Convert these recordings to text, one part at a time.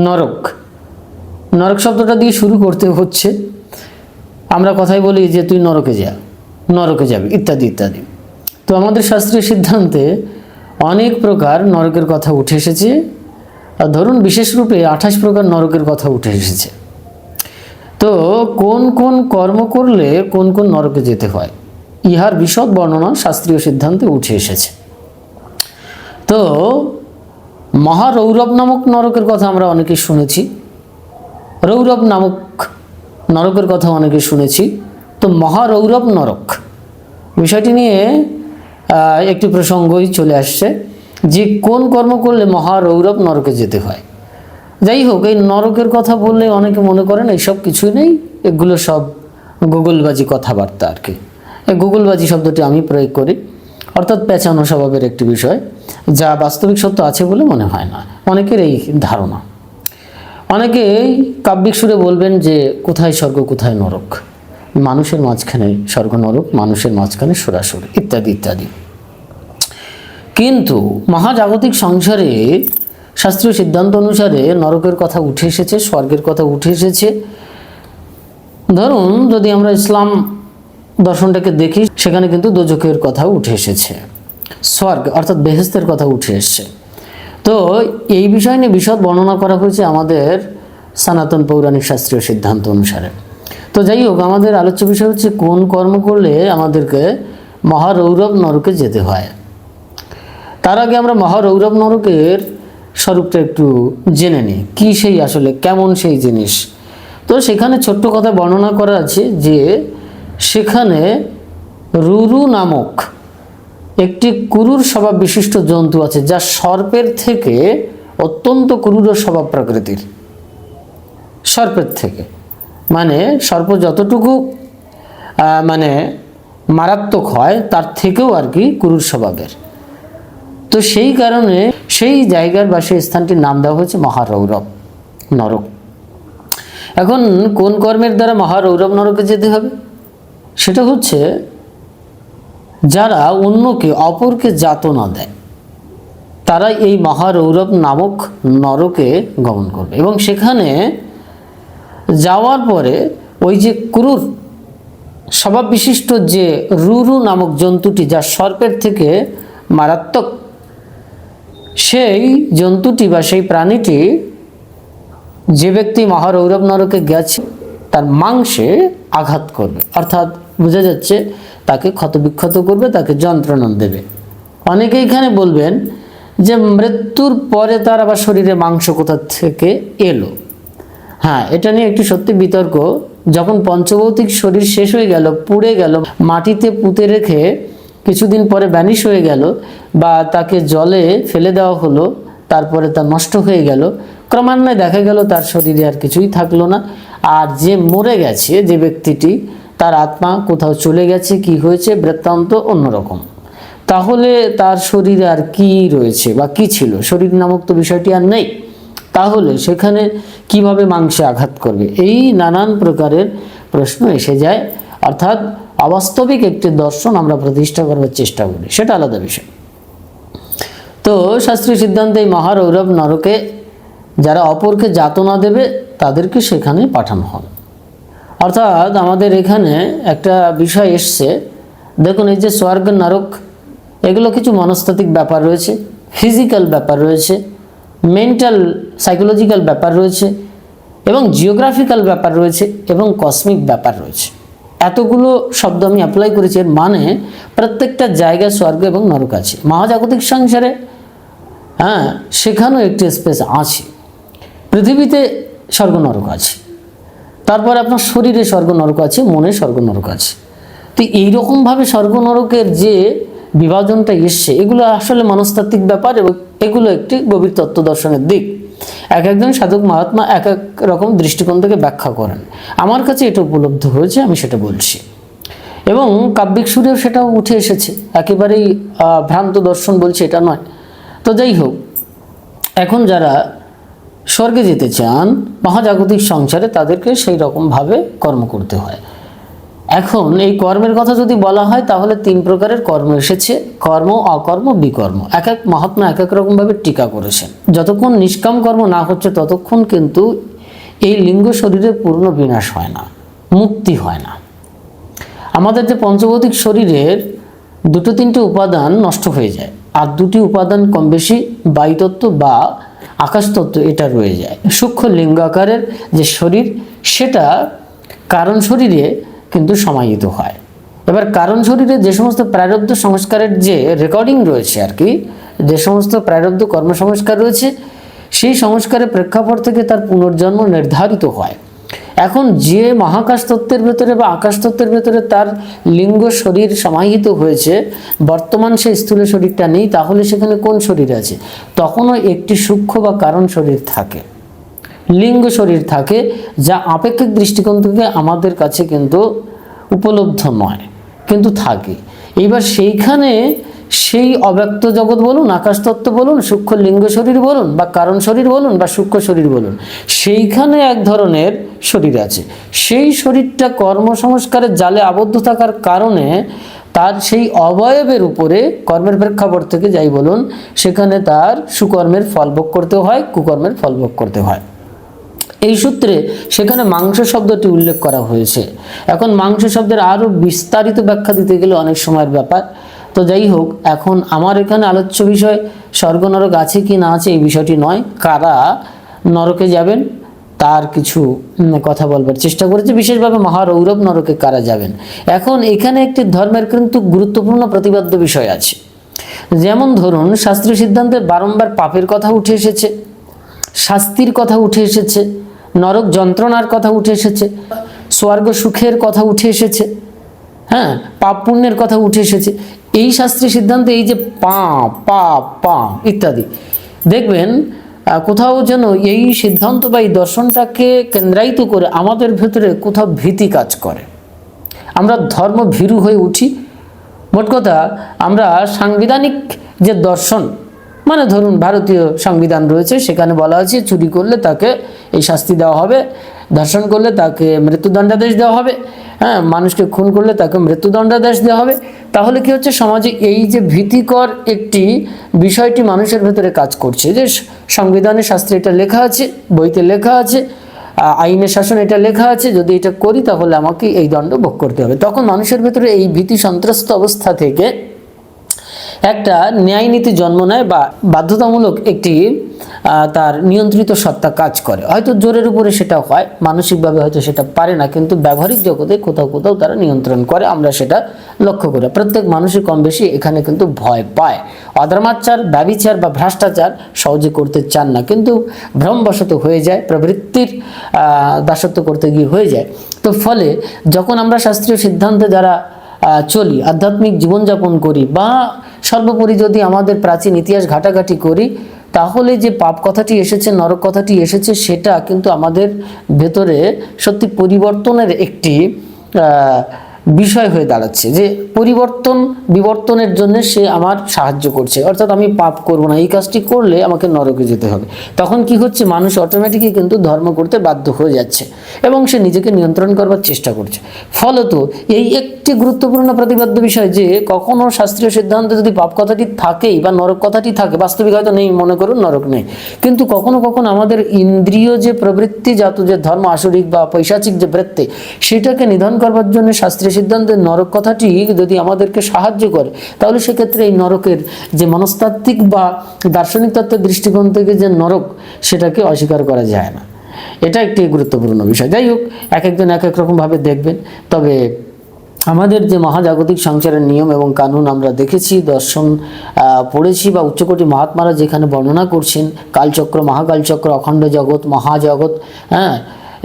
নরক, নরক শব্দটা দিয়ে শুরু করতে হচ্ছে। আমরা কথাই বলি যে তুই নরকে যা, নরকে যাবি, ইত্যাদি ইত্যাদি। তো আমাদের শাস্ত্রীয় সিদ্ধান্তে অনেক প্রকার নরকের কথা উঠে এসেছে। ধরুন বিশেষ রূপে 28 প্রকার নরকের কথা উঠে এসেছে। তো কোন কোন কর্ম করলে কোন কোন নরকে যেতে হয়, ইহার বিশদ বর্ণনা শাস্ত্রীয় সিদ্ধান্তে উঠে এসেছে। তো মহারৌরব নামক নরকের কথা আমরা অনেকে শুনেছি, রৌরব নামক নরকের কথা অনেকে শুনেছি। তো মহারৌরব নরক বিষয়টি নিয়ে একটি প্রসঙ্গই চলে আসছে যে কোন কর্ম করলে মহারৌরব নরকে যেতে হয়। যাই হোক, এই নরকের কথা বললে অনেকে মনে করেন এইসব কিছুই নেই, এগুলো সব গুগলবাজি কথাবার্তা আর কি। এই গুগলবাজি শব্দটি আমি প্রয়োগ করি, অর্থাৎ পেঁচানো স্বভাবের একটি বিষয়, যা বাস্তবিক সত্য আছে বলে মনে হয় না, অনেকের এই ধারণা। অনেকেই কাব্যিক সুরে বলবেন যে কোথায় স্বর্গ কোথায় নরক, মানুষের মাঝখানে স্বর্গ নরক, মানুষের মাঝখানে সুরাসুর, ইত্যাদি ইত্যাদি। কিন্তু মহাজাগতিক সংসারে শাস্ত্রীয় সিদ্ধান্ত অনুসারে নরকের কথা উঠে এসেছে, স্বর্গের কথা উঠে এসেছে। ধরুন যদি আমরা ইসলাম দর্শনটাকে দেখি, সেখানে কিন্তু দোজখের কথা উঠে এসেছে, স্বর্গ অর্থাৎ বেহেশতের কথা উঠে এসেছে। তো এই বিষয় নিয়ে বিশদ বর্ণনা করা হয়েছে আমাদের সনাতন পৌরাণিক শাস্ত্রীয় সিদ্ধান্ত অনুসারে। তো যাই হোক, আমাদের আলোচ্য বিষয় হচ্ছে কোন কর্ম করলে আমাদেরকে মহারৌরব নরকে যেতে হয়। তার আগে আমরা মহারৌরব নরকের স্বরূপটা একটু জেনে নিই, কী সেই আসলে কেমন সেই জিনিস। তো সেখানে ছোট্ট কথা বর্ণনা করা আছে যে সেখানে রুরু নামক একটি ক্রূর স্বভাব বিশিষ্ট জন্তু আছে, যা সর্পের থেকে অত্যন্ত ক্রূর স্বভাব প্রকৃতির। সর্পের থেকে মানে সর্প যতটুকু মানে মারাত্মক হয়, তার থেকেও আর কি ক্রূর স্বভাবের। তো সেই কারণে সেই জায়গার বা সেই স্থানটির নাম দেওয়া হয়েছে মহারৌরব নরক। এখন কোন কর্মের দ্বারা মহারৌরব নরকে যেতে হবে, সেটা হচ্ছে যারা অন্যকে অপরকে যাতনা দেয়, তারা এই মহারৌরব নামক নরকে গমন করবে। এবং সেখানে যাওয়ার পরে ওই যে ক্রূর স্বভাব বিশিষ্ট যে রুরু নামক জন্তুটি, যা সর্পের থেকে মারাত্মক, সেই জন্তুটি বা সেই প্রাণীটি যে ব্যক্তি মহারৌরব নরকে গেছে তার মাংসে আঘাত করবে, অর্থাৎ বোঝা যাচ্ছে তাকে ক্ষতবিক্ষত করবে, তাকে যন্ত্রণা দেবে। অনেকে এখানে বলবেন যে মৃত্যুর পরে তার আবার শরীরে মাংস কোথা থেকে এলো। হ্যাঁ, এটা নিয়ে একটি সত্যি বিতর্ক। যখন পঞ্চভৌতিক শরীর শেষ হয়ে গেল, পুড়ে গেল, মাটিতে পুঁতে রেখে কিছুদিন পরে ভ্যানিশ হয়ে গেল, বা তাকে জলে ফেলে দেওয়া হলো, তারপরে তা নষ্ট হয়ে গেল, ক্রমান্বয়ে দেখা গেল তার শরীরে আর কিছুই থাকলো না। আর যে মরে গেছে যে ব্যক্তিটি, তার আত্মা কোথাও চলে গেছে, কি হয়েছে বৃত্তান্ত অন্যরকম। তাহলে তার শরীরে আর কি রয়েছে বা কি ছিল, শরীর নামক তো বিষয়টি আর নেই। তাহলে সেখানে কিভাবে মাংসে আঘাত করবে, এই নানান প্রকারের প্রশ্ন এসে যায়। অর্থাৎ অবাস্তবিক একটি দর্শন আমরা প্রতিষ্ঠা করার চেষ্টা করি, সেটা আলাদা বিষয়। তো শাস্ত্রীয় সিদ্ধান্তে এই মহারৌরব নরকে যারা অপরকে যাতনা দেবে তাদেরকে সেখানে পাঠানো হয়। অর্থাৎ আমাদের এখানে একটা বিষয় এসছে, দেখুন এই যে স্বর্গ নরক, এগুলো কিছু মনস্তাত্ত্বিক ব্যাপার রয়েছে, ফিজিক্যাল ব্যাপার রয়েছে, মেন্টাল সাইকোলজিক্যাল ব্যাপার রয়েছে, এবং জিওগ্রাফিক্যাল ব্যাপার রয়েছে, এবং কসমিক ব্যাপার রয়েছে। এতগুলো শব্দ আমি অ্যাপ্লাই করেছি, এর মানে প্রত্যেকটা জায়গায় স্বর্গ এবং নরক আছে। মহাজাগতিক সংসারে হ্যাঁ, সেখানেও একটি স্পেস আছে। পৃথিবীতে স্বর্গ নরক আছে, তারপরে আপনার শরীরে স্বর্গ নরক আছে, মনে স্বর্গ নরক আছে। তো এইরকমভাবে স্বর্গ নরকের যে বিভাজনটা এসছে, এগুলো আসলে মনস্তাত্ত্বিক ব্যাপার, এবং এগুলো একটি গভীর তত্ত্ব দর্শনের দিক। এক একজন সাধক মহাত্মা এক এক রকম দৃষ্টিকোণ থেকে ব্যাখ্যা করেন। আমার কাছে এটা উপলব্ধ হয়েছে, আমি সেটা বলছি। এবং কাব্যিক সুরেও সেটাও উঠে এসেছে, একেবারেই ভ্রান্ত দর্শন বলছে এটা নয়। তো যাই হোক, এখন যারা স্বর্গে যেতে চান মহাজাগতিক সংসারে, তাদেরকে সেই রকমভাবে কর্ম করতে হয়। এখন এই কর্মের কথা যদি বলা হয় তাহলে 3 প্রকারের কর্ম এসেছে, কর্ম, অকর্ম, বিকর্ম। এক এক মহাত্মা এক এক রকমভাবে টিকা করেছেন। যতক্ষণ নিষ্কাম কর্ম না হচ্ছে ততক্ষণ কিন্তু এই লিঙ্গ শরীরের পূর্ণ বিনাশ হয় না, মুক্তি হয় না। আমাদের যে পঞ্চভৌতিক শরীরের 2-3টে উপাদান নষ্ট হয়ে যায়, আর 2টি উপাদান কম বেশি বায়ুতত্ত্ব বা আকাশতত্ত্ব এটা রয়ে যায়। সূক্ষ্ম লিঙ্গ আকারের যে শরীর সেটা কারণ শরীরে কিন্তু সমাহিত হয়। এবার কারণ শরীরে যে সমস্ত প্রারব্ধ সংস্কারের যে রেকর্ডিং রয়েছে আর কি, যে সমস্ত প্রারব্ধ কর্মসংস্কার রয়েছে সেই সংস্কারের প্রেক্ষাপট থেকে তার পুনর্জন্ম নির্ধারিত হয়। এখন যে মহাকাশ তত্ত্বের ভেতরে বা আকাশ তত্ত্বের ভেতরে তার লিঙ্গ শরীর সমাহিত হয়েছে, বর্তমান সেই স্থূল শরীরটা নেই, তাহলে সেখানে কোন শরীর আছে? তখনও একটি সূক্ষ্ম বা কারণ শরীর থাকে, লিঙ্গ শরীর থাকে, যা আপেক্ষিক দৃষ্টিকোণ থেকে আমাদের কাছে কিন্তু উপলব্ধ নয়, কিন্তু থাকে। এইবার সেইখানে সেই অব্যক্ত জগৎ বলুন, আকাশতত্ত্ব বলুন, সূক্ষ্ম লিঙ্গ শরীর বলুন বা কারণ শরীর বলুন বা সূক্ষ্ম শরীর বলুন, সেইখানে এক ধরনের শরীর আছে। সেই শরীরটা কর্মসংস্কারের জালে আবদ্ধ থাকার কারণে তার সেই অবয়বের উপরে কর্মের প্রেক্ষাপট থেকে যাই বলুন, সেখানে তার সুকর্মের ফল ভোগ করতে হয়, কুকর্মের ফল ভোগ করতে হয়। এই সূত্রে সেখানে মাংস শব্দটি উল্লেখ করা হয়েছে। এখন মাংস শব্দের আরও বিস্তারিত ব্যাখ্যা দিতে গেলে অনেক সময়ের ব্যাপার। তো যাই হোক, এখন আমার এখানে আলোচ্য বিষয় স্বর্গ নরক আছে কি না আছে এই বিষয়টি নয়, কারা নরকে যাবেন তার কিছু কথা বলবার চেষ্টা করেছে, বিশেষভাবে মহারৌরব নরকে কারা যাবেন। এখন এখানে একটি ধর্মের কিন্তু গুরুত্বপূর্ণ প্রতিপাদ্য বিষয় আছে। যেমন ধরুন, শাস্ত্রীয় সিদ্ধান্তে বারংবার পাপের কথা উঠে এসেছে, শাস্তির কথা উঠে এসেছে, নরক যন্ত্রণার কথা উঠে এসেছে, স্বর্গ সুখের কথা উঠে এসেছে, হ্যাঁ, পাপ পুণ্যের কথা উঠে এসেছে। এই শাস্ত্রীয় সিদ্ধান্তে এই যে পাপ পাপ পাপ ইত্যাদি, দেখবেন কোথাও যেন এই সিদ্ধান্ত বা এই দর্শনটাকে কেন্দ্রায়িত করে আমাদের ভেতরে কোথাও ভীতি কাজ করে, আমরা ধর্ম ভীরু হয়ে উঠি। মোট কথা, আমরা সাংবিধানিক যে দর্শন, মানে ধরুন ভারতীয় সংবিধান রয়েছে, সেখানে বলা আছে চুরি করলে তাকে এই শাস্তি দেওয়া হবে, ধর্ষণ করলে তাকে মৃত্যুদণ্ডাদেশ দেওয়া হবে, হ্যাঁ, মানুষকে খুন করলে তাকে মৃত্যুদণ্ডাদেশ দেওয়া হবে। তাহলে কি হচ্ছে, সমাজে এই যে ভীতিকর একটি বিষয়টি মানুষের ভেতরে কাজ করছে, যে সংবিধানে শাস্ত্রে এটা লেখা আছে, বইতে লেখা আছে, আইনের শাসন এটা লেখা আছে, যদি এটা করি তাহলে আমাকে এই দণ্ড ভোগ করতে হবে। তখন মানুষের ভেতরে এই ভীতি সন্ত্রস্ত অবস্থা থেকে একটা ন্যায় নীতি জন্ম নেয় বা বাধ্যতামূলক একটি তার নিয়ন্ত্রিত সত্তা কাজ করে। হয়তো জোরের উপরে সেটা হয়, মানসিকভাবে হয়তো সেটা পারে না, কিন্তু ব্যবহারিক জগতে কোথাও কোথাও তারা নিয়ন্ত্রণ করে, আমরা সেটা লক্ষ্য করি। প্রত্যেক মানুষই কম বেশি এখানে কিন্তু ভয় পায়। অধর্মাচার, ব্যভিচার বা ভ্রষ্টাচার সহজে করতে চান না, কিন্তু ভ্রমবশত হয়ে যায়, প্রবৃত্তির দাসত্ব করতে গিয়ে হয়ে যায়। তো ফলে যখন আমরা শাস্ত্রীয় সিদ্ধান্তে যারা চলি, আধ্যাত্মিক জীবনযাপন করি, বা সর্বোপরি যদি আমাদের প্রাচীন ইতিহাস ঘাটাঘাটি করি, তাহলে যে পাপ কথাটি এসেছে, নরক কথাটি এসেছে, সেটা কিন্তু আমাদের ভেতরে সত্যি পরিবর্তনের একটি বিষয় হয়ে দাঁড়াচ্ছে, যে পরিবর্তন বিবর্তনের জন্য সে আমার সাহায্য করছে। অর্থাৎ আমি পাপ করব না, এই কাজটি করলে আমাকে নরকে যেতে হবে। তখন কি হচ্ছে, মানুষ অটোমেটিকই কিন্তু ধর্ম করতে বাধ্য হয়ে যাচ্ছে এবং সে নিজেকে নিয়ন্ত্রণ করবার চেষ্টা করছে। ফলত এই একটি গুরুত্বপূর্ণ প্রতিপাদ্য বিষয়, যে কখনো শাস্ত্রীয় সিদ্ধান্তে যদি পাপ কথাটি থাকেই বা নরক কথাটি থাকে, বাস্তবিক হয়তো নেই, মনে করুন নরক নেই, কিন্তু কখনো কখনো আমাদের ইন্দ্রিয় যে প্রবৃত্তিজাত যে ধর্ম, আসরিক বা পৈশাচিক যে বৃত্তি, সেটাকে নিধন করবার জন্য শাস্ত্রীয় সিদ্ধান্তের নরক কথাটি যদি আমাদেরকে সাহায্য করে, তাহলে সেক্ষেত্রে এই নরকের যে মনস্তাত্ত্বিক বা দার্শনিক তত্ত্বের দৃষ্টিকোণ থেকে যে নরক, সেটাকে অস্বীকার করা যায় না। এটা একটি গুরুত্বপূর্ণ বিষয়। যাই হোক, এক একজন এক এক রকমভাবে দেখবেন। তবে আমাদের যে মহাজাগতিক সংসারের নিয়ম এবং কানুন আমরা দেখেছি, দর্শন পড়েছি, বা উচ্চকোটি মহাত্মারা যেখানে বর্ণনা করছেন, কালচক্র, মহাকালচক্র, অখণ্ড জগৎ, মহাজগৎ, হ্যাঁ,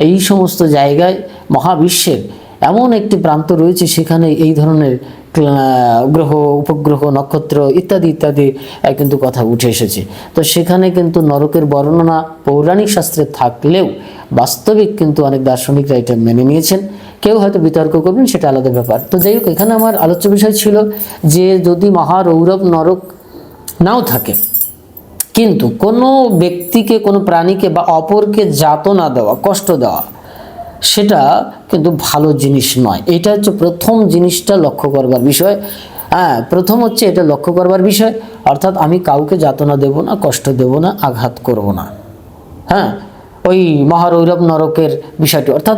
এই সমস্ত জায়গায় মহাবিশ্বের এমন একটি প্রান্ত রয়েছে, সেখানে এই ধরনের গ্রহ, উপগ্রহ, নক্ষত্র ইত্যাদি ইত্যাদি কিন্তু কথা উঠে এসেছে। তো সেখানে কিন্তু নরকের বর্ণনা পৌরাণিক শাস্ত্রে থাকলেও বাস্তবিক কিন্তু অনেক দার্শনিকরা এটা মেনে নিয়েছেন। কেউ হয়তো বিতর্ক করবেন, সেটা আলাদা ব্যাপার। তো যাই হোক, এখানে আমার আলোচ্য বিষয় ছিল যে যদি মহারৌরব নরক নাও থাকে, কিন্তু কোনো ব্যক্তিকে, কোনো প্রাণীকে বা অপরকে যাতনা দেওয়া, কষ্ট দেওয়া, সেটা কিন্তু ভালো জিনিস নয়। এটা হচ্ছে প্রথম জিনিসটা লক্ষ্য করবার বিষয়। হ্যাঁ, প্রথম হচ্ছে এটা লক্ষ্য করবার বিষয়, অর্থাৎ আমি কাউকে যাতনা দেব না, কষ্ট দেব না, আঘাত করব না। হ্যাঁ, ওই মহারৌরব নরকের বিষয়টি, অর্থাৎ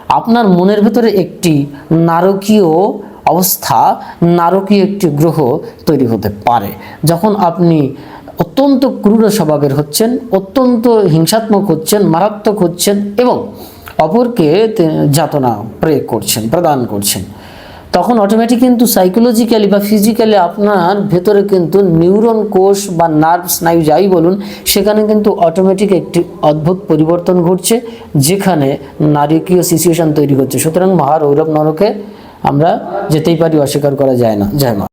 আপনার মনের ভেতরে একটি নারকীয় অবস্থা, নারকীয় একটি গ্রহ তৈরি হতে পারে যখন আপনি অত্যন্ত ক্রূর স্বভাবের হচ্ছেন, অত্যন্ত হিংসাত্মক হচ্ছেন, মারাত্মক হচ্ছেন এবং অপরকে যাতনা প্রদান করছেন। তখন অটোমেটিক কিন্তু সাইকোলজিক্যালি বা ফিজিক্যালি আপনার ভেতরে কিন্তু নিউরন কোষ বা নার্ভ স্নায়ু যাই বলুন, সেখানে কিন্তু অটোমেটিক একটি অদ্ভুত পরিবর্তন ঘটছে, যেখানে নারকীয় সিচুয়েশন তৈরি হচ্ছে। সুতরাং মহারৌরব নরকে আমরা যেতেই পারি, অস্বীকার করা যায় না। জয় মা।